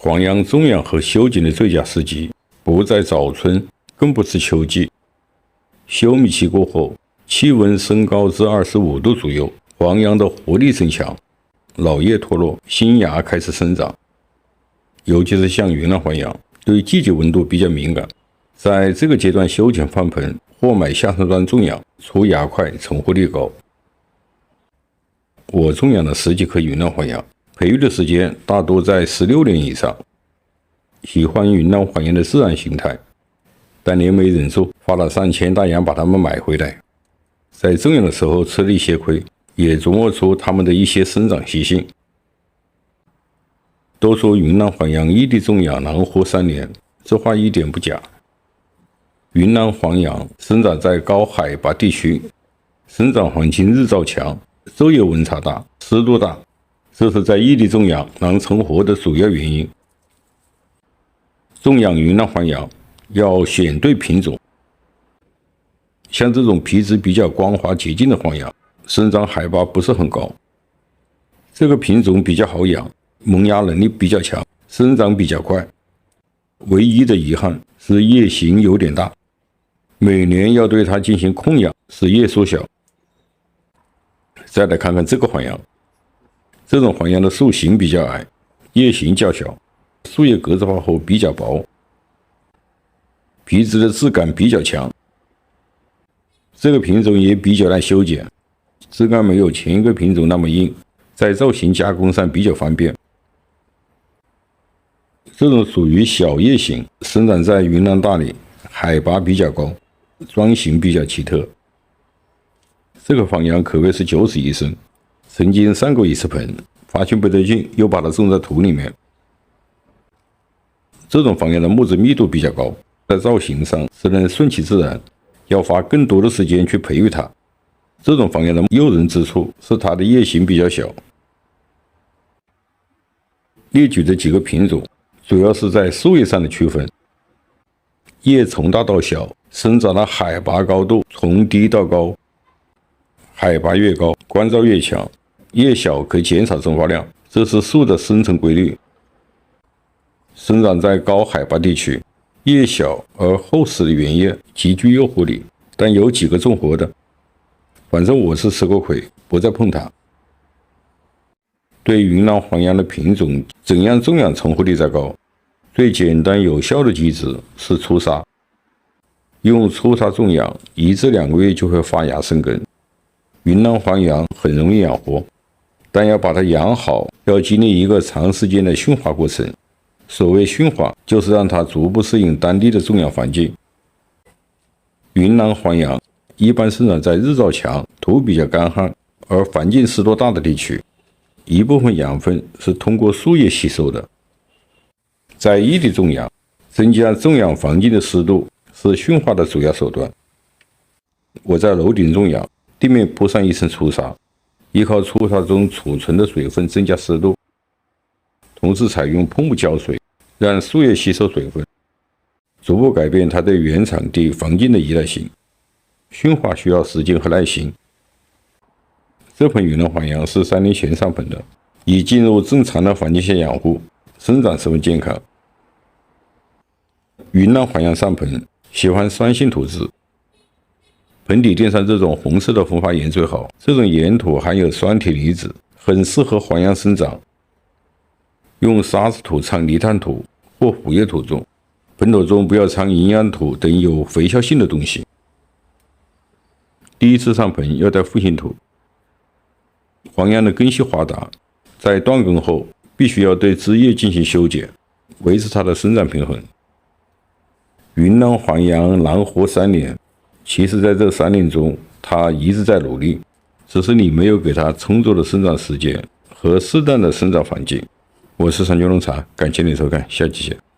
黄杨种养和修剪的最佳时机不在早春，更不是秋季。休蘼期过后，气温升高至25度左右，黄杨的活力增强，老叶脱落，新芽开始生长。尤其是像云南黄杨，对季节温度比较敏感，在这个阶段修剪放盆或买下生桩种养，出芽快，成活率高。我种养了10几棵云南黄杨，培育的时间大多在16年以上。喜欢云南黄杨的自然形态，但年没忍住，花了3000大洋把它们买回来。在种养的时候吃了一些亏，也琢磨出它们的一些生长习性。都说云南黄杨异地种养能活3年，这话一点不假。云南黄杨生长在高海拔地区，生长环境日照强，昼夜温差大，湿度大，这是在异地种养能成活的主要原因。种养云南黄杨要选对品种，像这种皮质比较光滑洁净的黄杨，生长海拔不是很高，这个品种比较好养，萌芽能力比较强，生长比较快。唯一的遗憾是叶形有点大，每年要对它进行控养，使叶缩小。再来看看这个黄杨，这种黄杨的树形比较矮，叶形较小，树叶格子化后比较薄，皮质的质感比较强。这个品种也比较耐修剪，枝干没有前一个品种那么硬，在造型加工上比较方便。这种属于小叶型，生长在云南大理，海拔比较高，桩形比较奇特。这个黄杨可谓是九死一生，曾经上过一次盆，发现不对劲，又把它种在土里面。这种黄杨的木质密度比较高，在造型上只能顺其自然，要花更多的时间去培育它。这种黄杨的诱人之处是它的叶形比较小。列举的几个品种主要是在树叶上的区分，叶从大到小，生长的海拔高度从低到高，海拔越高，光照越强，叶小可减少蒸发量，这是树的生成规律。生长在高海拔地区，叶小而厚实的原叶极具诱惑力，但有几个种活的，反正我是吃过亏，不再碰它。对云南黄杨的品种怎样种养成活率再高，最简单有效的机制是粗沙。用粗沙种养，1至2个月就会发芽生根。云南黄杨很容易养活，但要把它养好，要经历一个长时间的驯化过程。所谓驯化，就是让它逐步适应当地的种养环境。云南黄杨一般生长在日照强、土比较干旱而环境湿度大的地区，一部分养分是通过树叶吸收的。在异地种养，增加种养环境的湿度是驯化的主要手段。我在楼顶种养，地面铺上一层粗沙，依靠粗沙中储存的水分增加湿度，同时采用喷雾浇水，让树叶吸收水分，逐步改变它对原产地环境的依赖性。驯化需要时间和耐心。这盆云南黄杨是3年前上盆的，已进入正常的环境下养护，生长十分健康。云南黄杨上盆喜欢酸性土质，盆底垫上这种红色的红发岩最好，这种岩土含有酸铁离子，很适合黄杨生长。用沙子土掺泥炭土或腐叶土种，盆土中不要掺营养土等有肥效性的东西。第一次上盆要带复性土。黄杨的根系滑达，在断根后必须要对枝叶进行修剪，维持它的生长平衡。云南黄杨能活3年，其实在这3年中，它一直在努力，只是你没有给它充足的生长时间和适当的生长环境。我是三九农场，感谢您收看，下期见。